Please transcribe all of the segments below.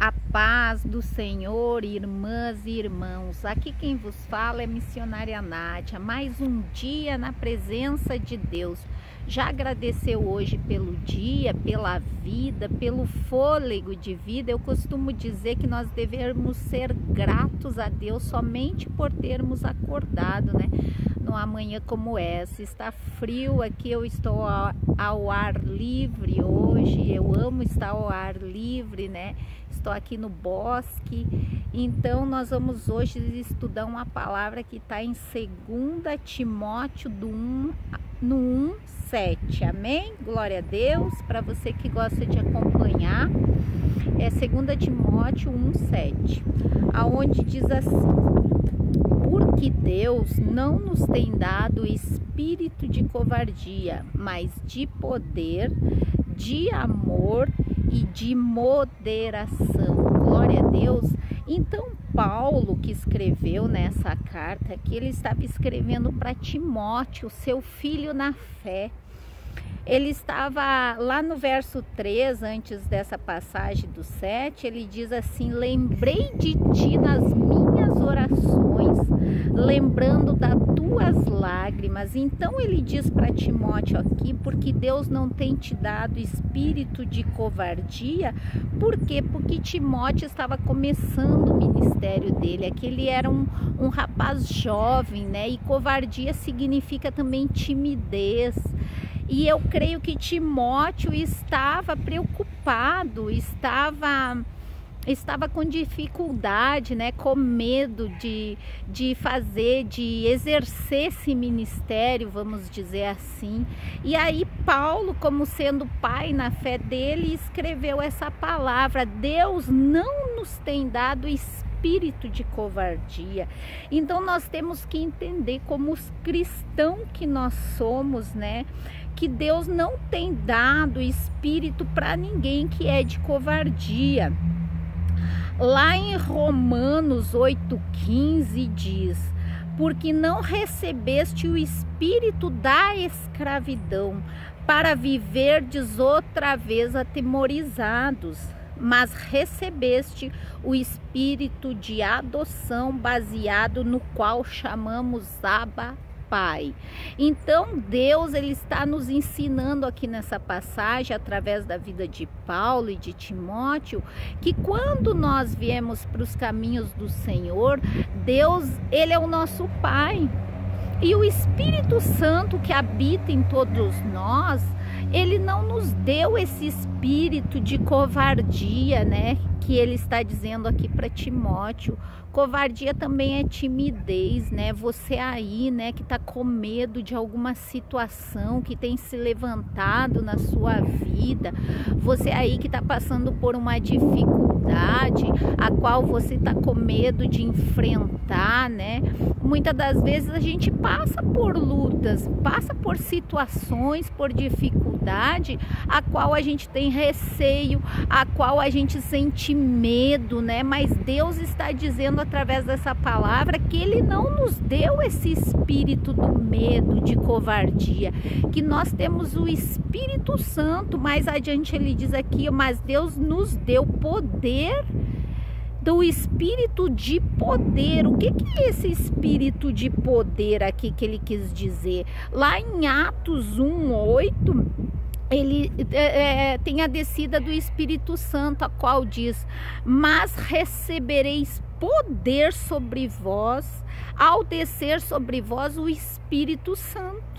A paz do Senhor, irmãs e irmãos. Aqui quem vos fala é missionária Nádia. Mais um dia na presença de Deus. Já agradeceu hoje pelo dia, pela vida, pelo fôlego de vida? Eu costumo dizer que nós devemos ser gratos a Deus somente por termos acordado, né? Numa manhã como essa. Está frio aqui, eu estou ao ar livre hoje. Eu amo estar ao ar livre, né? Estou aqui no bosque. Então nós vamos hoje estudar uma palavra que está em 2 Timóteo no 1:7. Amém? Glória a Deus. Para você que gosta de acompanhar, é 2 Timóteo 1:7, aonde diz assim: porque Deus não nos tem dado espírito de covardia, mas de poder, de amor e de moderação. Glória a Deus. Então Paulo, que escreveu nessa carta, que ele estava escrevendo para Timóteo, seu filho na fé. Ele estava lá no verso 3, antes dessa passagem do 7, ele diz assim: lembrei de ti nas minhas orações, lembrando das tuas lágrimas. Então ele diz para Timóteo aqui, porque Deus não tem te dado espírito de covardia. Por quê? Porque Timóteo estava começando o ministério dele. Aqui ele era um rapaz jovem, né? E covardia significa também timidez. E eu creio que Timóteo estava preocupado, estava com dificuldade, né, com medo de exercer esse ministério, vamos dizer assim. E aí Paulo, como sendo pai na fé dele, escreveu essa palavra: Deus não nos tem dado espírito de covardia. Então nós temos que entender, como os cristãos que nós somos, né, que Deus não tem dado espírito para ninguém que é de covardia. Lá em Romanos 8:15 diz: porque não recebeste o espírito da escravidão para viverdes outra vez atemorizados, mas recebeste o espírito de adoção, baseado no qual chamamos Abba, Pai. Então Deus, ele está nos ensinando aqui nessa passagem, através da vida de Paulo e de Timóteo, que quando nós viemos para os caminhos do Senhor, Deus, ele é o nosso Pai. E o Espírito Santo que habita em todos nós, ele não nos deu esse espírito de covardia, né? Que ele está dizendo aqui para Timóteo. Covardia também é timidez, né? Você aí, né, que está com medo de alguma situação que tem se levantado na sua vida. Você aí que está passando por uma dificuldade, a qual você está com medo de enfrentar, né? Muitas das vezes a gente passa por lutas, passa por situações, por dificuldade, a qual a gente tem receio, a qual a gente sente medo, né? Mas Deus está dizendo através dessa palavra que ele não nos deu esse espírito do medo, de covardia, que nós temos o Espírito Santo. Mais adiante ele diz aqui: mas Deus nos deu poder, do espírito de poder. O que é esse espírito de poder aqui que ele quis dizer? Lá em Atos 1:8, ele tem a descida do Espírito Santo, a qual diz: mas recebereis poder sobre vós, ao descer sobre vós o Espírito Santo.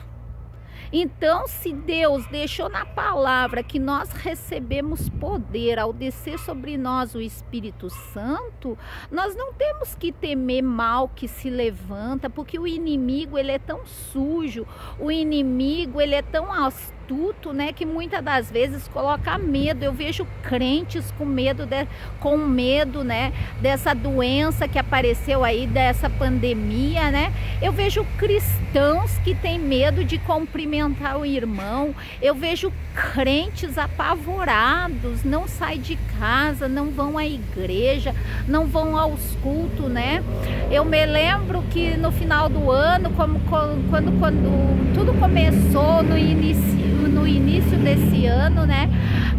Então, se Deus deixou na palavra que nós recebemos poder ao descer sobre nós o Espírito Santo, nós não temos que temer mal que se levanta, porque o inimigo, ele é tão sujo, o inimigo, ele é tão astuto, né, que muitas das vezes coloca medo. Eu vejo crentes com medo, né, dessa doença que apareceu aí, dessa pandemia, né? Eu vejo cristãos que têm medo de cumprimentar o irmão. Eu vejo crentes apavorados, não saem de casa, não vão à igreja, não vão aos cultos, né? Eu me lembro que no final do ano, quando tudo começou, no início desse ano, né?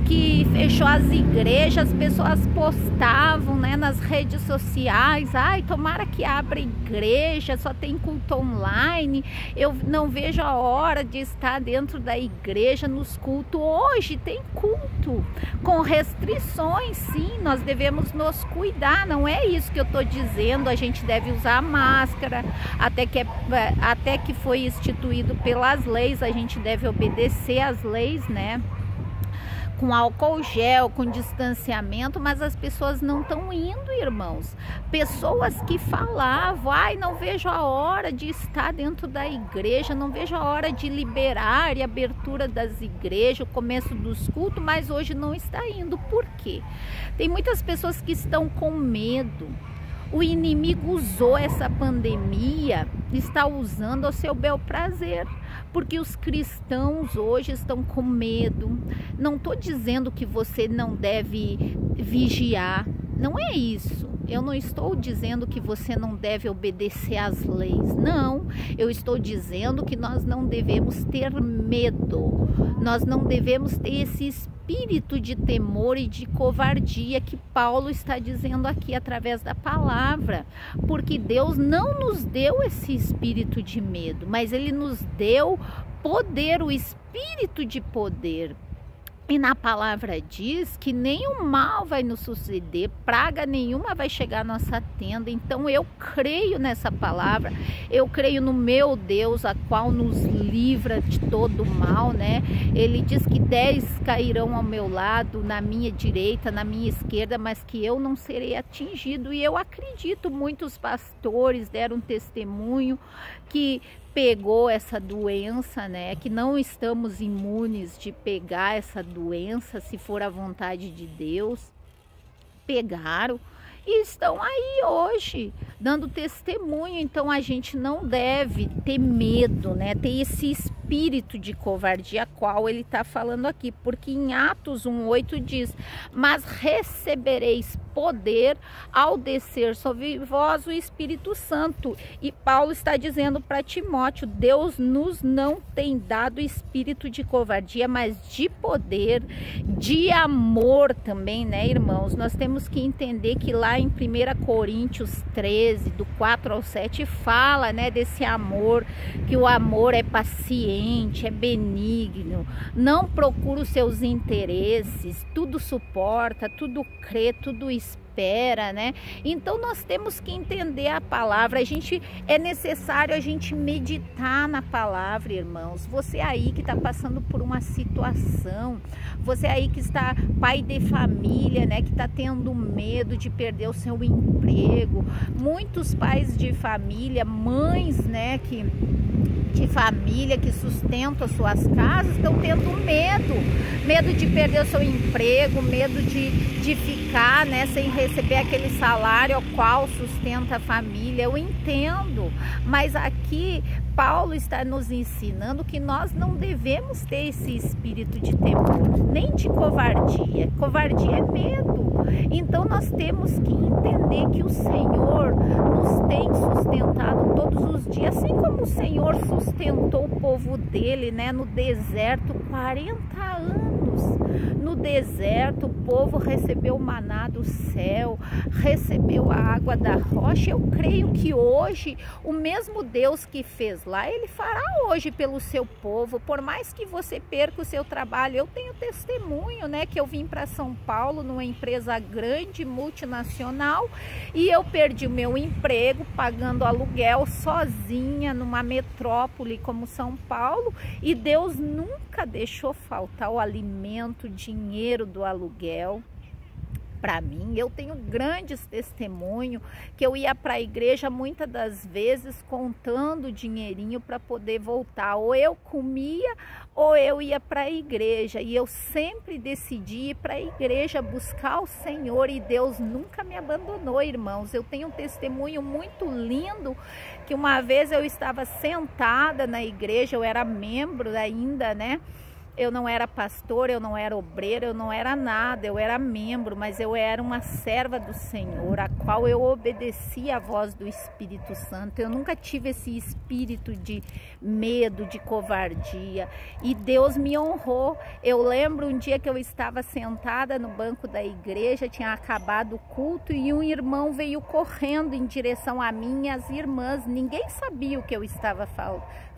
que fechou as igrejas, as pessoas postavam, né, nas redes sociais, ai, tomara que abra igreja, só tem culto online, eu não vejo a hora de estar dentro da igreja nos cultos. Hoje tem culto, com restrições, sim, nós devemos nos cuidar, não é isso que eu estou dizendo, a gente deve usar máscara, até que foi instituído pelas leis, a gente deve obedecer às leis, né? Com álcool gel, com distanciamento, mas as pessoas não estão indo, irmãos. Pessoas que falavam, ai, não vejo a hora de estar dentro da igreja, não vejo a hora de liberar e abertura das igrejas, o começo dos cultos, mas hoje não está indo. Por quê? Tem muitas pessoas que estão com medo. O inimigo usou essa pandemia, está usando ao seu bel prazer, porque os cristãos hoje estão com medo. Não estou dizendo que você não deve vigiar, não é isso. Eu não estou dizendo que você não deve obedecer às leis, não. Eu estou dizendo que nós não devemos ter medo, nós não devemos ter esse espírito de temor e de covardia que Paulo está dizendo aqui através da palavra, porque Deus não nos deu esse espírito de medo, mas Ele nos deu poder, o espírito de poder. E na palavra diz que nenhum mal vai nos suceder, praga nenhuma vai chegar à nossa tenda. Então eu creio nessa palavra, eu creio no meu Deus, a qual nos livra de todo mal, né? Ele diz que 10 cairão ao meu lado, na minha direita, na minha esquerda, mas que eu não serei atingido. E eu acredito, muitos pastores deram testemunho que pegou essa doença, né? Que não estamos imunes de pegar essa doença, se for a vontade de Deus. Pegaram e estão aí hoje dando testemunho. Então a gente não deve ter medo, né? Ter esse espírito de covardia, qual ele está falando aqui, porque em Atos 1:8 diz: mas recebereis poder ao descer sobre vós o Espírito Santo. E Paulo está dizendo para Timóteo: Deus nos não tem dado espírito de covardia, mas de poder, de amor também, né, irmãos? Nós temos que entender que lá em 1 Coríntios 13, do 4 ao 7, fala, né, desse amor, que o amor é paciente, é benigno, não procura os seus interesses, tudo suporta, tudo crê, tudo espera, né? Então nós temos que entender a palavra. É necessário a gente meditar na palavra, irmãos. Você aí que está passando por uma situação, você aí que está pai de família, né, que está tendo medo de perder o seu emprego, muitos pais de família, mães, né, de família que sustentam as suas casas, estão tendo medo de perder o seu emprego, medo de ficar, né, sem receber aquele salário ao qual sustenta a família. Eu entendo, mas aqui Paulo está nos ensinando que nós não devemos ter esse espírito de temor, nem de covardia. Covardia é medo. Então nós temos que entender que o Senhor nos tem sustentado todos os dias, assim como o Senhor sustentou o povo dele, né, no deserto 40 anos. No deserto o povo recebeu o maná do céu, recebeu a água da rocha. Eu creio que hoje o mesmo Deus que fez lá, Ele fará hoje pelo seu povo. Por mais que você perca o seu trabalho, eu tenho testemunho, né, que eu vim para São Paulo numa empresa grande, multinacional, e eu perdi o meu emprego pagando aluguel sozinha numa metrópole como São Paulo, e Deus nunca deixou faltar o alimento, o dinheiro do aluguel. Para mim, eu tenho grandes testemunhos que eu ia para a igreja muitas das vezes contando dinheirinho para poder voltar. Ou eu comia ou eu ia para a igreja. E eu sempre decidi ir para a igreja buscar o Senhor, e Deus nunca me abandonou, irmãos. Eu tenho um testemunho muito lindo que uma vez eu estava sentada na igreja, eu era membro ainda, né? eu não era pastor, eu não era obreira, eu não era nada, eu era membro, mas eu era uma serva do Senhor, a qual eu obedecia à voz do Espírito Santo. Eu nunca tive esse espírito de medo, de covardia, e Deus me honrou. Eu lembro um dia que eu estava sentada no banco da igreja, tinha acabado o culto e um irmão veio correndo em direção a mim e as irmãs. Ninguém sabia o que eu estava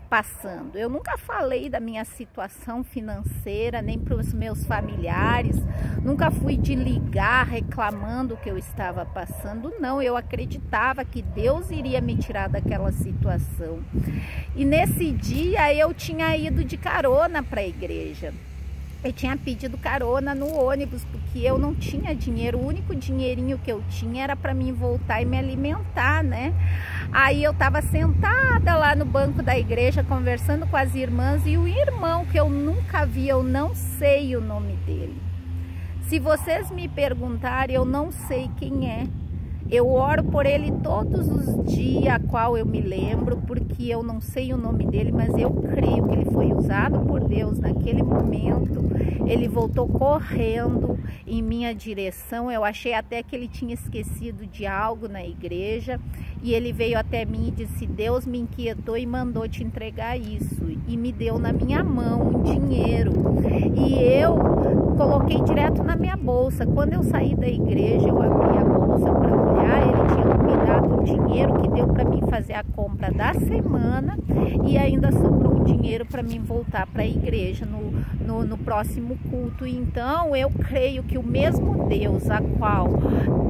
passando. Eu nunca falei da minha situação financeira, nem para os meus familiares, nunca fui de ligar reclamando o que eu estava passando, não. Eu acreditava que Deus iria me tirar daquela situação. E nesse dia eu tinha ido de carona para a igreja. Eu tinha pedido carona no ônibus, porque eu não tinha dinheiro. O único dinheirinho que eu tinha era para mim voltar e me alimentar, né? Aí eu estava sentada lá no banco da igreja, conversando com as irmãs, e o irmão que eu nunca vi, eu não sei o nome dele. Se vocês me perguntarem, eu não sei quem é. Eu oro por ele todos os dias, a qual eu me lembro, porque eu não sei o nome dele, mas eu creio que ele foi usado por Deus naquele momento. Ele voltou correndo em minha direção. Eu achei até que ele tinha esquecido de algo na igreja, e ele veio até mim e disse: Deus me inquietou e mandou te entregar isso, e me deu na minha mão um dinheiro, e eu coloquei direto na minha bolsa. Quando eu saí da igreja, eu abri a bolsa para olhar. Ele tinha me dado um dinheiro que deu para mim fazer a compra da semana, e ainda sobrou um dinheiro para mim voltar para a igreja no próximo culto. Então eu creio que o mesmo Deus a qual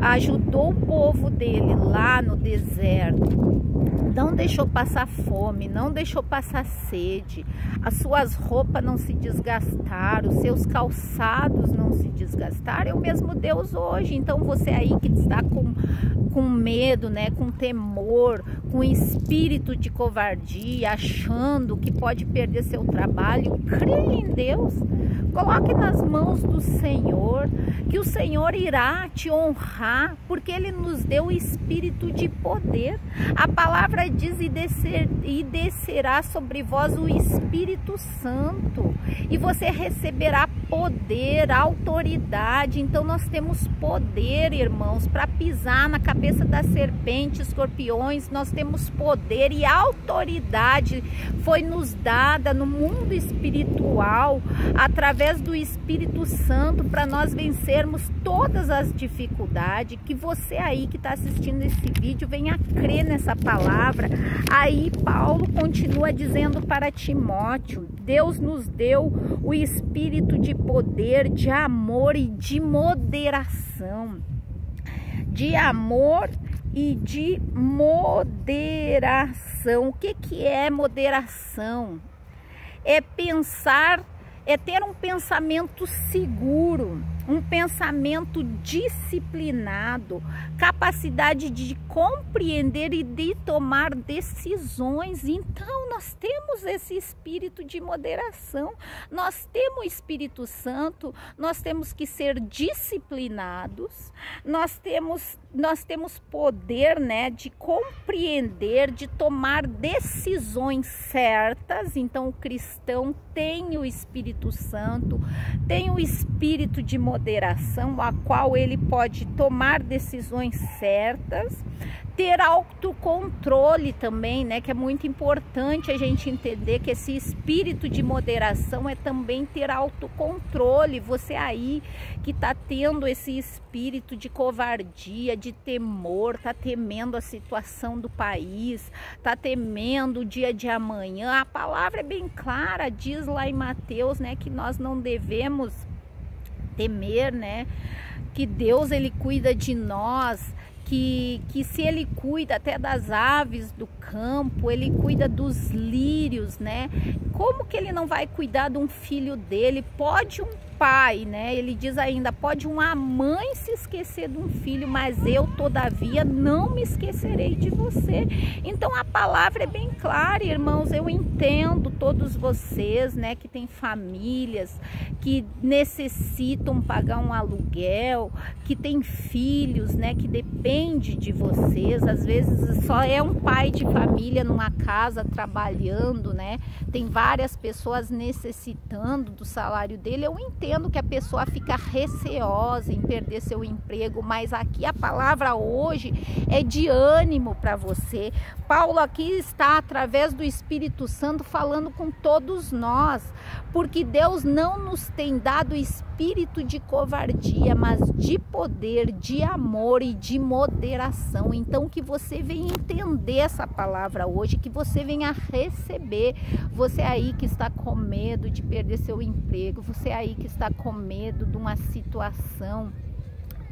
ajudou o povo dele lá no deserto, não deixou passar fome, não deixou passar sede, as suas roupas não se desgastaram, os seus calçados não se desgastaram, é o mesmo Deus hoje. Então você aí que está com medo, né, com temor, com espírito de covardia, achando que pode perder seu trabalho, creia em Deus, coloque nas mãos do Senhor, que o Senhor irá te honrar, porque Ele nos deu o espírito de poder. A palavra diz: e descerá sobre vós o Espírito Santo, e você receberá poder, autoridade. Então nós temos poder, irmãos, para pisar na cabeça da serpente, escorpiões. Nós temos poder e autoridade, foi nos dada no mundo espiritual, através do Espírito Santo, para nós vencermos todas as dificuldades. Que você aí que está assistindo esse vídeo venha crer nessa palavra. Aí Paulo continua dizendo para Timóteo: Deus nos deu o espírito de poder, de amor e de moderação. De amor e de moderação. O que é moderação? É pensar, é ter um pensamento seguro, um pensamento disciplinado, capacidade de compreender e de tomar decisões. Então nós temos esse espírito de moderação, nós temos o Espírito Santo, nós temos que ser disciplinados, nós temos poder, né, de compreender, de tomar decisões certas. Então o cristão tem o Espírito Santo, tem o espírito de moderação, a qual ele pode tomar decisões certas, ter autocontrole também, né, que é muito importante a gente entender que esse espírito de moderação é também ter autocontrole. Você aí que está tendo esse espírito de covardia, de temor, está temendo a situação do país, está temendo o dia de amanhã, a palavra é bem clara, diz lá em Mateus, né, que nós não devemos temer, né, que Deus ele cuida de nós, que se ele cuida até das aves do campo, ele cuida dos lírios, né? Como que ele não vai cuidar de um filho dele? Pode um pai, né? Ele diz ainda, pode uma mãe se esquecer de um filho, mas eu, todavia, não me esquecerei de você. Então a palavra é bem clara, irmãos. Eu entendo todos vocês, né, que tem famílias que necessitam pagar um aluguel, que tem filhos, né, que depende de vocês. Às vezes só é um pai de família numa casa trabalhando, né? Tem vários várias pessoas necessitando do salário dele, eu entendo que a pessoa fica receosa em perder seu emprego, mas aqui a palavra hoje é de ânimo para você. Paulo aqui está, através do Espírito Santo, falando com todos nós, porque Deus não nos tem dado espírito de covardia, mas de poder, de amor e de moderação. Então que você venha entender essa palavra hoje, que você venha receber. Você aí que está com medo de perder seu emprego, você aí que está com medo de uma situação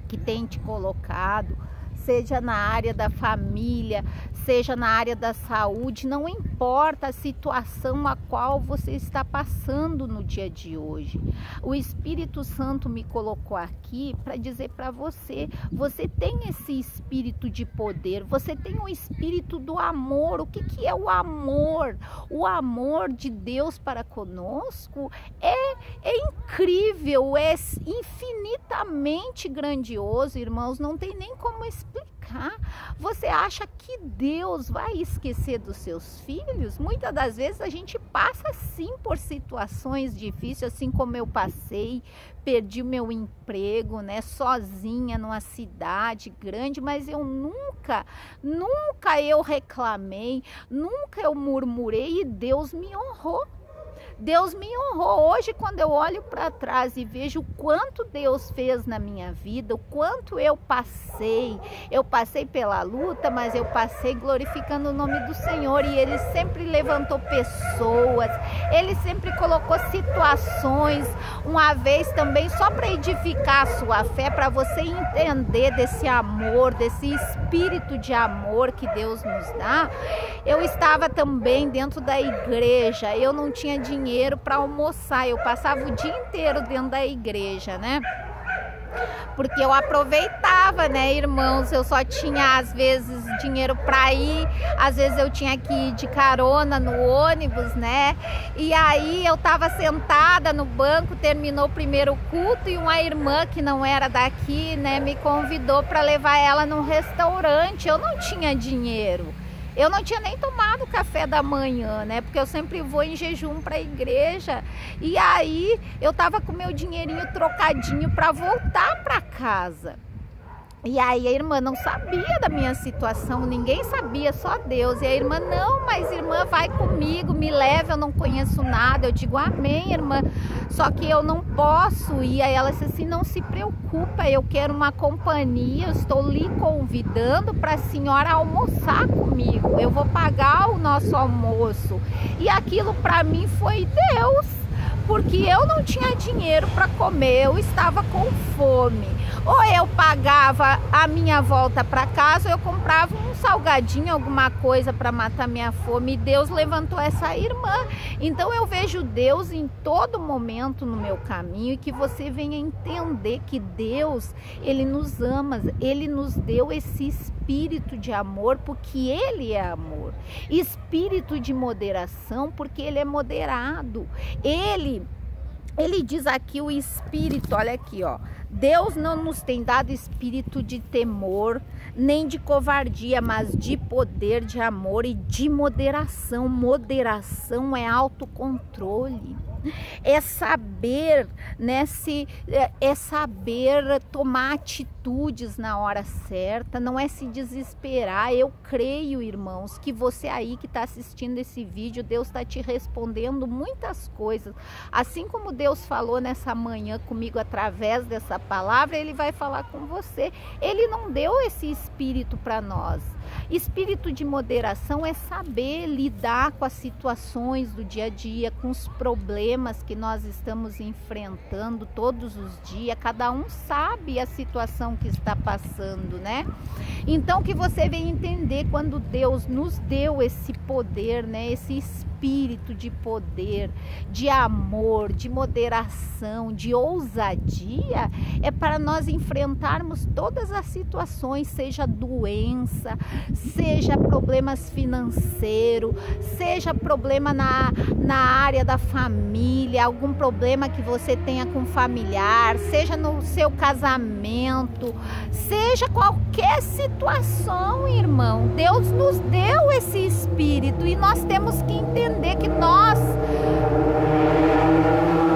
que tem te colocado, seja na área da família, seja na área da saúde, não importa a situação a qual você está passando no dia de hoje. O Espírito Santo me colocou aqui para dizer para você, você tem esse espírito de poder, você tem o espírito do amor. O que é o amor? O amor de Deus para conosco é incrível, é infinitamente grandioso, irmãos, não tem nem como explicar. Você acha que Deus vai esquecer dos seus filhos? Muitas das vezes a gente passa sim por situações difíceis, assim como eu passei, perdi o meu emprego, né, sozinha numa cidade grande, mas eu nunca eu reclamei, nunca eu murmurei e Deus me honrou. Deus me honrou. Hoje, quando eu olho para trás e vejo o quanto Deus fez na minha vida, o quanto eu passei pela luta, mas eu passei glorificando o nome do Senhor, e Ele sempre levantou pessoas, Ele sempre colocou situações, uma vez também, só para edificar a sua fé, para você entender desse amor, desse espírito de amor que Deus nos dá. Eu estava também dentro da igreja, eu não tinha dinheiro para almoçar, eu passava o dia inteiro dentro da igreja, né? Porque eu aproveitava, né, irmãos? Eu só tinha às vezes dinheiro para ir, às vezes eu tinha que ir de carona no ônibus, né? E aí eu tava sentada no banco, terminou o primeiro culto e uma irmã que não era daqui, né, me convidou para levar ela num restaurante. Eu não tinha dinheiro. Eu não tinha nem tomado café da manhã, né? Porque eu sempre vou em jejum para a igreja. E aí eu tava com meu dinheirinho trocadinho para voltar para casa. E aí a irmã não sabia da minha situação, ninguém sabia, só Deus. E a irmã, não, mas irmã, vai comigo, me leva, eu não conheço nada. Eu digo, amém, irmã, só que eu não posso ir. Aí ela disse assim, não se preocupa, eu quero uma companhia, eu estou lhe convidando para a senhora almoçar comigo. Eu vou pagar o nosso almoço. E aquilo para mim foi Deus, porque eu não tinha dinheiro para comer, eu estava com fome. Ou eu pagava a minha volta para casa, ou eu comprava um salgadinho, alguma coisa para matar minha fome. E Deus levantou essa irmã. Então eu vejo Deus em todo momento no meu caminho, e que você venha entender que Deus, Ele nos ama, Ele nos deu esse espírito de amor, porque Ele é amor. Espírito de moderação, porque Ele é moderado. Ele diz aqui o espírito, olha aqui, ó. Deus não nos tem dado espírito de temor, nem de covardia, mas de poder, de amor e de moderação. Moderação é autocontrole. É saber, né, é saber tomar atitudes na hora certa, não é se desesperar. Eu creio, irmãos, que você aí que está assistindo esse vídeo, Deus está te respondendo muitas coisas. Assim como Deus falou nessa manhã comigo através dessa palavra, Ele vai falar com você. Ele não deu esse espírito para nós. Espírito de moderação é saber lidar com as situações do dia a dia, com os problemas que nós estamos enfrentando todos os dias. Cada um sabe a situação que está passando, né? Então que você venha entender, quando Deus nos deu esse poder, né? Esse espírito de poder, de amor, de moderação, de ousadia, é para nós enfrentarmos todas as situações, seja doença, seja problemas financeiros, seja problema na área da família, algum problema que você tenha com familiar, seja no seu casamento, seja qualquer situação, irmão. Deus nos deu esse espírito e nós temos que entender entender que nós,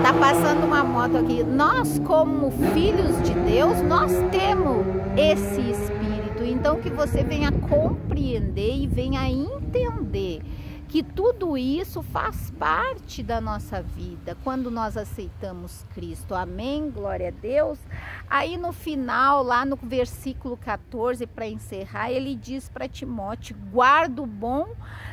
tá passando uma moto aqui, nós como filhos de Deus, nós temos esse espírito. Então que você venha compreender e venha entender que tudo isso faz parte da nossa vida quando nós aceitamos Cristo. Amém? Glória a Deus. Aí no final, lá no versículo 14, para encerrar, ele diz para Timóteo: guarda o bom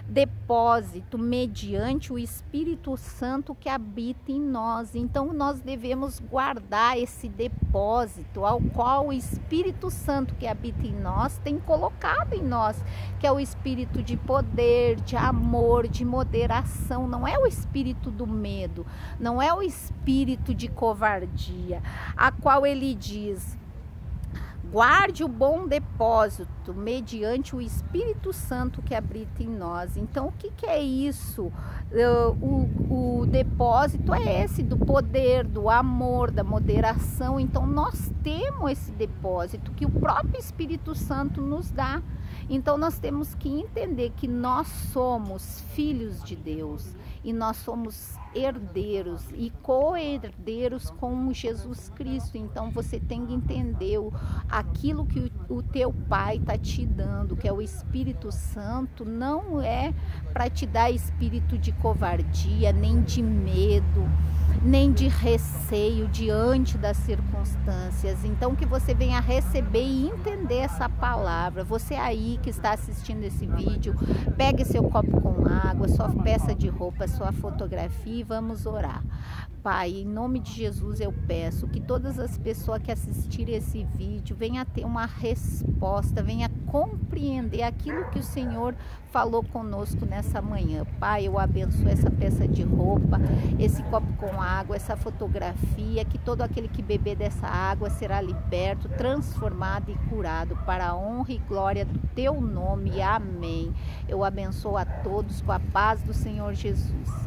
depósito mediante o Espírito Santo que habita em nós. Então nós devemos guardar esse depósito ao qual o Espírito Santo que habita em nós tem colocado em nós, que é o espírito de poder, de amor, de moderação. Não é o espírito do medo, não é o espírito de covardia, a qual ele diz: guarde o bom depósito mediante o Espírito Santo que habita em nós. Então, o que é isso? O depósito é esse do poder, do amor, da moderação. Então, nós temos esse depósito que o próprio Espírito Santo nos dá. Então, nós temos que entender que nós somos filhos de Deus e nós somos herdeiros e co-herdeiros com Jesus Cristo. Então você tem que entender aquilo que o teu pai está te dando, que é o Espírito Santo, não é para te dar espírito de covardia, nem de medo, nem de receio diante das circunstâncias. Então que você venha receber e entender essa palavra. Você aí que está assistindo esse vídeo, pegue seu copo com água, sua peça de roupa, sua fotografia e vamos orar. Pai, em nome de Jesus eu peço que todas as pessoas que assistirem esse vídeo venham ter uma resposta, venham compreender aquilo que o Senhor falou conosco nessa manhã. Pai, eu abençoo essa peça de roupa, esse copo com água, essa fotografia, que todo aquele que beber dessa água será liberto, transformado e curado para a honra e glória do teu nome. Amém. Eu abençoo a todos com a paz do Senhor Jesus.